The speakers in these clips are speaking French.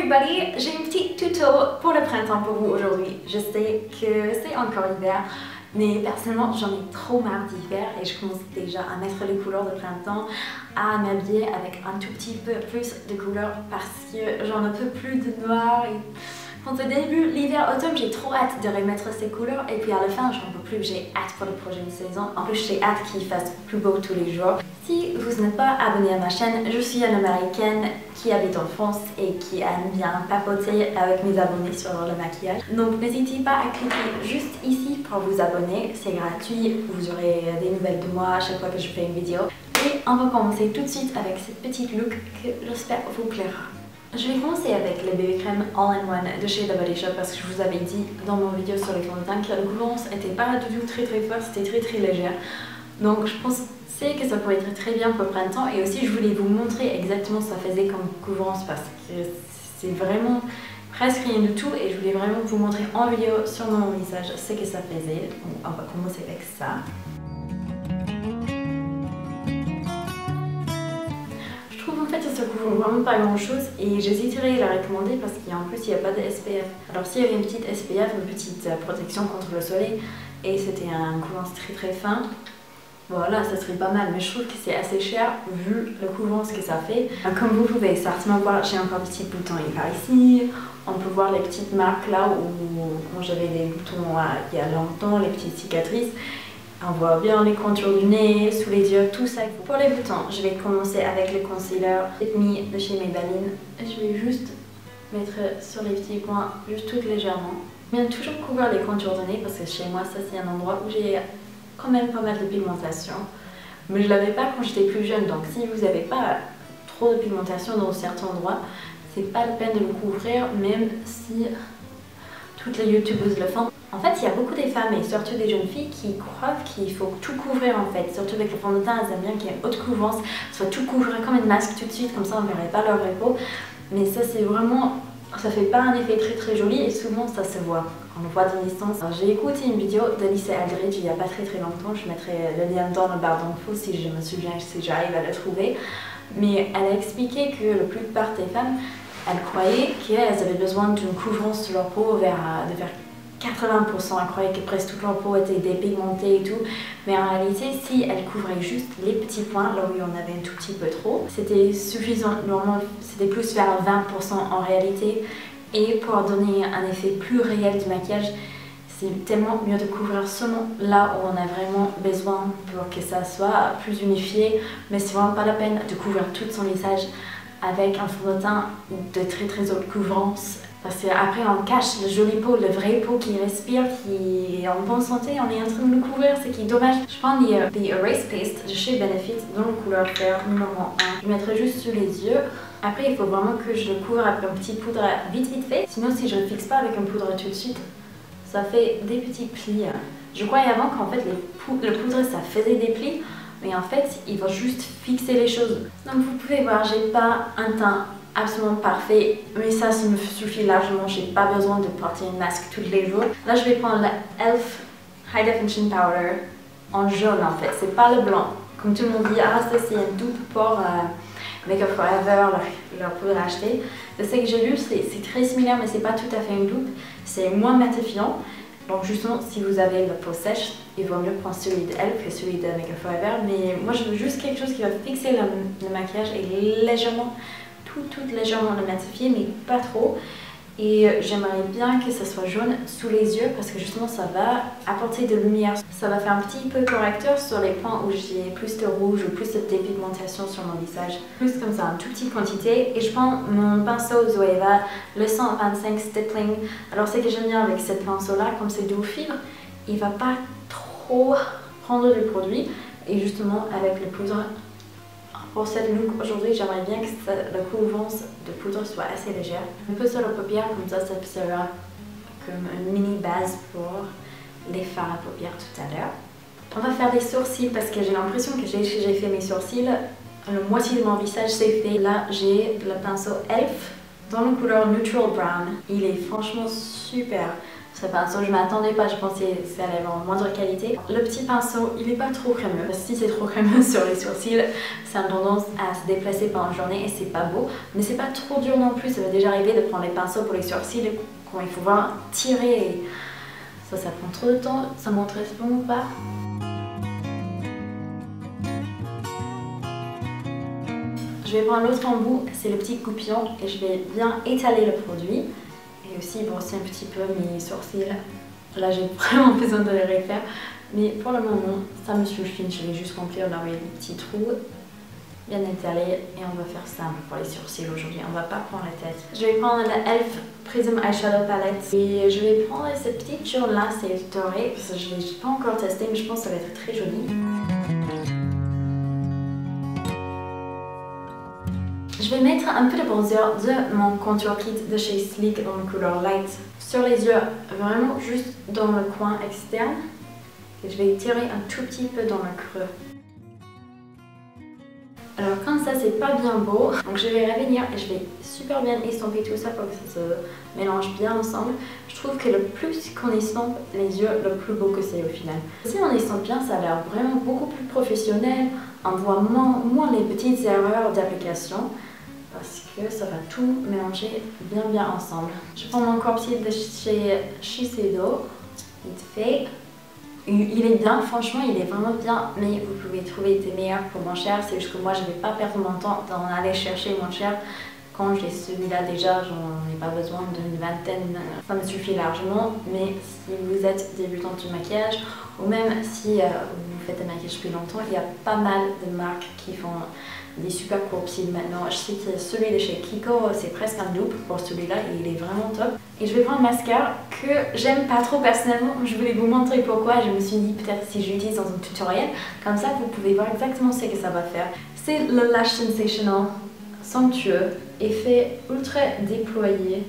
everybody! J'ai une petite tuto pour le printemps pour vous aujourd'hui. Je sais que c'est encore hiver, mais personnellement j'en ai trop marre d'hiver et je commence déjà à mettre les couleurs de printemps, à m'habiller avec un tout petit peu plus de couleurs parce que j'en peux plus de noir. Quand au début, l'hiver-automne, j'ai trop hâte de remettre ces couleurs et puis à la fin, j'en peux plus, j'ai hâte pour la prochaine saison. En plus, j'ai hâte qu'il fasse plus beau tous les jours. Si vous n'êtes pas abonné à ma chaîne, je suis une américaine qui habite en France et qui aime bien papoter avec mes abonnés sur le maquillage. Donc n'hésitez pas à cliquer juste ici pour vous abonner, c'est gratuit, vous aurez des nouvelles de moi à chaque fois que je fais une vidéo. Et on va commencer tout de suite avec cette petite look que j'espère vous plaira. Je vais commencer avec le BB crème All-in-One de chez The Body Shop parce que je vous avais dit dans mon vidéo sur les fonds de teint que la couvrance n'était pas du tout très fort, c'était très légère. Donc je pensais que ça pourrait être très bien pour le printemps et aussi je voulais vous montrer exactement ce que ça faisait comme couvrance parce que c'est vraiment presque rien du tout et je voulais vraiment vous montrer en vidéo sur mon visage ce que ça faisait. Donc on va commencer avec ça. En fait, ça couvre vraiment pas grand chose et j'hésiterais à la recommander parce qu'en plus il n'y a pas de SPF. Alors s'il y avait une petite SPF, une petite protection contre le soleil et c'était un couvrance très fin, voilà, ça serait pas mal, mais je trouve que c'est assez cher vu le couvrance que ça fait. Comme vous pouvez certainement voir, j'ai encore des petits boutons par ici. On peut voir les petites marques là où j'avais des boutons il y a longtemps, les petites cicatrices. On voit bien les contours du nez, sous les yeux, tout ça. Pour les boutons, je vais commencer avec le concealer Fit Me de chez Maybelline. Je vais juste mettre sur les petits points, juste tout légèrement. Je viens toujours couvrir les contours de nez parce que chez moi, ça c'est un endroit où j'ai quand même pas mal de pigmentation. Mais je l'avais pas quand j'étais plus jeune, donc si vous n'avez pas trop de pigmentation dans certains endroits, c'est pas la peine de le couvrir, même si toutes les youtubeuses le font. En fait, il y a beaucoup de femmes et surtout des jeunes filles qui croient qu'il faut tout couvrir en fait. Surtout avec le fond de teint, elles aiment bien qu'il y ait une haute couvrance, soit tout couvrir comme une masque tout de suite, comme ça on ne verrait pas leur peau. Mais ça c'est vraiment, ça fait pas un effet très joli et souvent ça se voit. On le voit d'une distance. J'ai écouté une vidéo d'Alicia Aldridge il n'y a pas très longtemps, je mettrai le lien dans la barre d'infos si je me souviens, si j'arrive à le trouver. Mais elle a expliqué que la plupart des femmes, elles croyaient qu'elles avaient besoin d'une couvrance sur leur peau vers 80%, elles croyaient que presque toute leur peau était dépigmentée et tout, mais en réalité, si elles couvraient juste les petits points, là où il y en avait un tout petit peu trop, c'était suffisant. Normalement, c'était plus vers 20% en réalité, et pour donner un effet plus réel du maquillage, c'est tellement mieux de couvrir seulement là où on a vraiment besoin pour que ça soit plus unifié, mais c'est vraiment pas la peine de couvrir tout son visage avec un fond de teint de très haute couvrance. Parce qu'après on cache le joli peau, le vrai peau qui respire, qui est en bonne santé, on est en train de le couvrir, ce qui est dommage. Je prends The Erase Paste de chez Benefit dans le couleur Fair numéro 1. Je mettrai juste sur les yeux. Après il faut vraiment que je le couvre avec un petit poudre vite fait. Sinon si je ne le fixe pas avec un poudre tout de suite, ça fait des petits plis. Je croyais avant qu'en fait le poudre ça faisait des plis, mais en fait il va juste fixer les choses. Donc vous pouvez voir, j'ai pas un teint absolument parfait, mais ça me suffit largement, j'ai pas besoin de porter une masque tous les jours. Là je vais prendre la e.l.f. High Definition Powder en jaune en fait, c'est pas le blanc. Comme tout le monde dit, ah ça c'est une dupe pour Make Up For Ever, leur poudre achetée. Je sais que j'ai lu, c'est très similaire mais c'est pas tout à fait une dupe, c'est moins matifiant. Donc justement si vous avez la peau sèche, il vaut mieux prendre celui de e.l.f. que celui de Make Up For Ever. Mais moi je veux juste quelque chose qui va fixer le maquillage et légèrement tout légèrement le matifier mais pas trop, et j'aimerais bien que ça soit jaune sous les yeux parce que justement ça va apporter de lumière, ça va faire un petit peu correcteur sur les points où j'ai plus de rouge ou plus de dépigmentation sur mon visage, plus comme ça en toute petite quantité. Et je prends mon pinceau Zoeva, le 125 Stippling. Alors ce que j'aime bien avec ce pinceau là, comme c'est doux fibre, il va pas trop prendre du produit, et justement avec le poudre. Pour cette look aujourd'hui, j'aimerais bien que la couvrance de poudre soit assez légère. Un peu sur la paupière, comme ça sera comme une mini base pour les fards à paupières tout à l'heure. On va faire des sourcils parce que j'ai l'impression que j'ai fait mes sourcils. La moitié de mon visage c'est fait. Là, j'ai le pinceau e.l.f. dans la couleur Neutral Brown. Il est franchement super. Ce pinceau, je m'attendais pas, je pensais que ça allait avoir moindre qualité. Le petit pinceau, il est pas trop crémeux. Si c'est trop crémeux sur les sourcils, ça a tendance à se déplacer pendant la journée et c'est pas beau. Mais c'est pas trop dur non plus, ça m'est déjà arrivé de prendre les pinceaux pour les sourcils quand il faut vraiment tirer. Et ça prend trop de temps, ça m'intéresse vraiment pas. Je vais prendre l'autre embout, c'est le petit goupillon et je vais bien étaler le produit. Et aussi brosser un petit peu mes sourcils. Là j'ai vraiment besoin de les refaire. Mais pour le moment ça me suffit. Je vais juste remplir là les petits trous. Bien étalés. Et on va faire simple pour les sourcils aujourd'hui. On va pas prendre la tête. Je vais prendre la e.l.f. Prism Eyeshadow Palette. Et je vais prendre cette petite jaune là. C'est doré. Parce que je ne l'ai pas encore testé. Mais je pense que ça va être très joli. Je vais mettre un peu de bronzer de mon contour kit de chez Sleek dans la couleur light sur les yeux, vraiment juste dans le coin externe. Et je vais tirer un tout petit peu dans le creux. Alors comme ça c'est pas bien beau, donc je vais revenir et je vais super bien estomper tout ça pour que ça se mélange bien ensemble. Je trouve que le plus qu'on estompe les yeux, le plus beau que c'est au final. Si on estompe bien, ça a l'air vraiment beaucoup plus professionnel, on voit moins les petites erreurs d'application. Parce que ça va tout mélanger bien ensemble. Je prends mon corps de chez Shiseido, vite fait. Il est bien, franchement il est vraiment bien, mais vous pouvez trouver des meilleurs pour moins cher. C'est juste que moi je ne vais pas perdre mon temps d'en aller chercher moins cher. Quand j'ai celui-là déjà, j'en ai pas besoin d'une vingtaine, ça me suffit largement. Mais si vous êtes débutante du maquillage, ou même si vous faites un maquillage depuis longtemps, il y a pas mal de marques qui font des super courts cils maintenant. Je sais que celui de chez Kiko, c'est presque un dupe pour celui-là et il est vraiment top. Et je vais prendre un mascara que j'aime pas trop personnellement. Je voulais vous montrer pourquoi. Je me suis dit peut-être si je l'utilise dans un tutoriel, comme ça vous pouvez voir exactement ce que ça va faire. C'est le Lash Sensational somptueux, effet ultra déployé,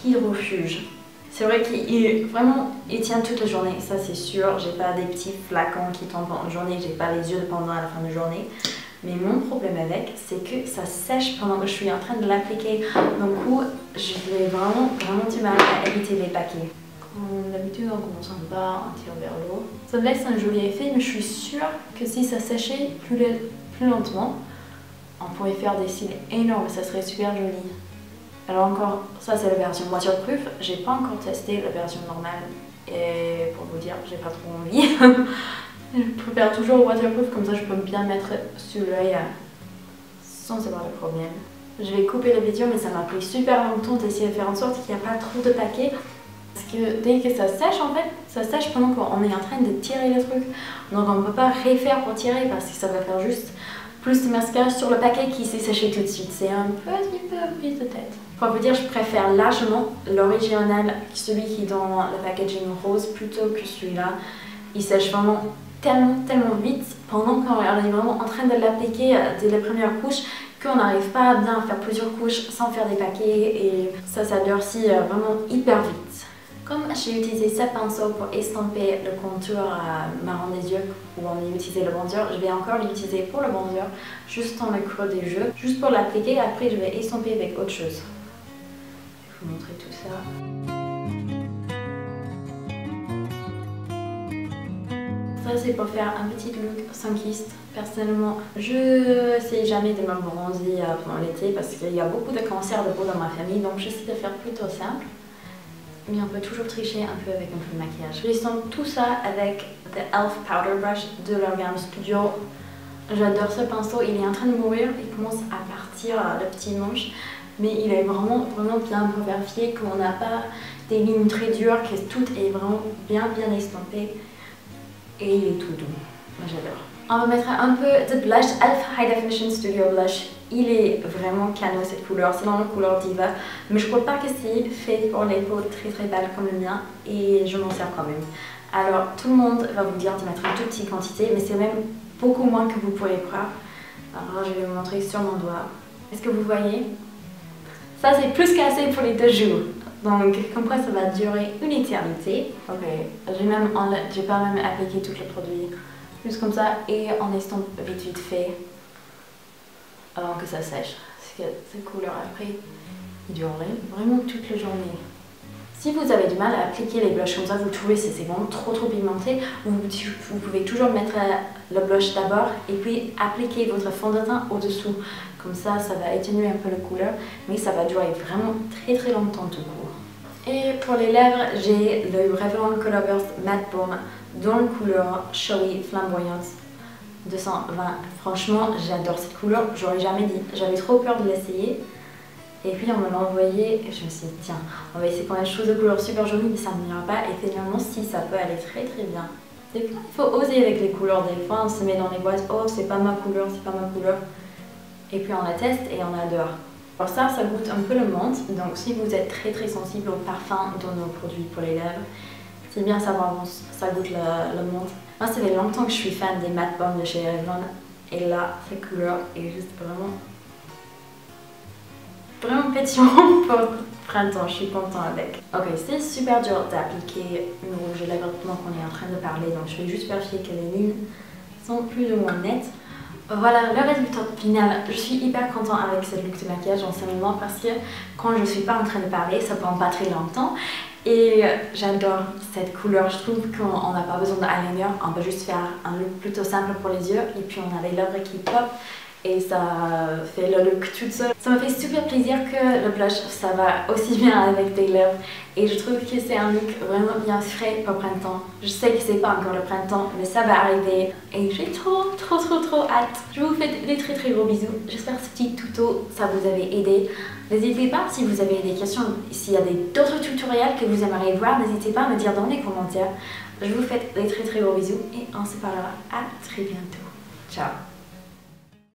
hydrofuge. C'est vrai qu'il tient toute la journée, ça c'est sûr. J'ai pas des petits flacons qui tombent en journée, j'ai pas les yeux pendant la fin de journée. Mais mon problème avec, c'est que ça sèche pendant que je suis en train de l'appliquer. Donc je vais vraiment du mal à éviter les paquets. Comme d'habitude, on commence en bas, on tire vers le haut. Ça me laisse un joli effet, mais je suis sûre que si ça séchait plus lentement, on pourrait faire des cils énormes, ça serait super joli. Alors encore, ça c'est la version waterproof. J'ai pas encore testé la version normale. Et pour vous dire, j'ai pas trop envie. Je préfère toujours waterproof, comme ça je peux bien mettre sur l'œil sans avoir de problème. Je vais couper la vidéo, mais ça m'a pris super longtemps d'essayer de faire en sorte qu'il n'y a pas trop de paquets. Parce que dès que ça sèche, en fait, ça sèche pendant qu'on est en train de tirer le truc. Donc on ne peut pas refaire pour tirer parce que ça va faire juste plus de mascara sur le paquet qui s'est séché tout de suite. C'est un petit peu prise de tête. Pour vous dire, je préfère largement l'original, celui qui est dans le packaging rose, plutôt que celui-là. Il sèche vraiment tellement vite pendant qu'on est vraiment en train de l'appliquer dès la première couche qu'on n'arrive pas à bien faire plusieurs couches sans faire des paquets et ça durcit vraiment hyper vite. Comme j'ai utilisé ce pinceau pour estomper le contour marron des yeux où on a utilisé le bronzer, je vais encore l'utiliser pour le bronzer juste dans le creux des yeux, juste pour l'appliquer. Après je vais estomper avec autre chose. Je vais vous montrer tout ça. Ça c'est pour faire un petit look sunkiste. Personnellement, je sais jamais de me bronzer pendant l'été parce qu'il y a beaucoup de cancers de peau dans ma famille, donc j'essaie de faire plutôt simple. Mais on peut toujours tricher un peu avec un peu de maquillage. J'estompe tout ça avec The e.l.f. Powder Brush de leur gamme Studio. J'adore ce pinceau, il est en train de mourir, il commence à partir le petit manche. Mais il est vraiment bien vérifié, qu'on n'a pas des lignes très dures, que tout est vraiment bien estompé. Et il est tout doux. Moi j'adore. On va mettre un peu de blush, e.l.f. High Definition Studio Blush. Il est vraiment canon cette couleur, c'est dans la couleur Diva. Mais je crois pas que c'est fait pour les peaux très belles comme le mien. Et je m'en sers quand même. Alors tout le monde va vous dire de mettre une toute petite quantité, mais c'est même beaucoup moins que vous pourrez croire. Alors je vais vous montrer sur mon doigt. Est-ce que vous voyez? Ça c'est plus qu'assez pour les 2 jours. Donc comme quoi ça va durer une éternité. Ok, j'ai pas même appliqué tout le produit. Juste comme ça et on estompe vite fait avant que ça sèche. Parce que cette couleur après, il durerait vraiment toute la journée. Si vous avez du mal à appliquer les blushs comme ça, vous trouvez que c'est vraiment trop pigmenté, vous pouvez toujours mettre le blush d'abord et puis appliquer votre fond de teint au-dessous. Comme ça, ça va atténuer un peu la couleur, mais ça va durer vraiment très longtemps tout court. Et pour les lèvres, j'ai le Revlon Colorburst Matte Baume dans la couleur Showy Flamboyante 220. Franchement, j'adore cette couleur, j'aurais jamais dit. J'avais trop peur de l'essayer. Et puis on me l'a envoyé et je me suis dit tiens, on va essayer quand même une chose de couleur super jolie mais ça ne m'ira pas et finalement si ça peut aller très bien. Des fois il faut oser avec les couleurs, des fois on se met dans les boîtes, oh c'est pas ma couleur, c'est pas ma couleur. Et puis on la teste et on adore. Alors ça goûte un peu le menthe, donc si vous êtes très sensible au parfum dans nos produits pour les lèvres, c'est bien savoir ça goûte le menthe. Moi ça fait longtemps que je suis fan des Matte Baume de chez Revlon et là cette couleur est juste vraiment pétillant pour le printemps, je suis contente avec. Ok, c'est super dur d'appliquer une rouge à lèvres pendant qu'on est en train de parler, donc je vais juste vérifier que les lignes sont plus ou moins nettes. Voilà le résultat final. Je suis hyper contente avec cette look de maquillage en ce moment parce que quand je suis pas en train de parler, ça prend pas très longtemps. Et j'adore cette couleur, je trouve qu'on n'a pas besoin d'eyeliner, on peut juste faire un look plutôt simple pour les yeux et puis on a les lèvres qui pop. Et ça fait le look toute seule. Ça me fait super plaisir que le blush ça va aussi bien avec des lèvres et je trouve que c'est un look vraiment bien frais pour printemps. Je sais que c'est pas encore le printemps mais ça va arriver et j'ai trop hâte. Je vous fais des très gros bisous. J'espère que ce petit tuto ça vous avait aidé. N'hésitez pas si vous avez des questions, s'il y a d'autres tutoriels que vous aimeriez voir, n'hésitez pas à me dire dans les commentaires. Je vous fais des très gros bisous et on se parlera à très bientôt. Ciao.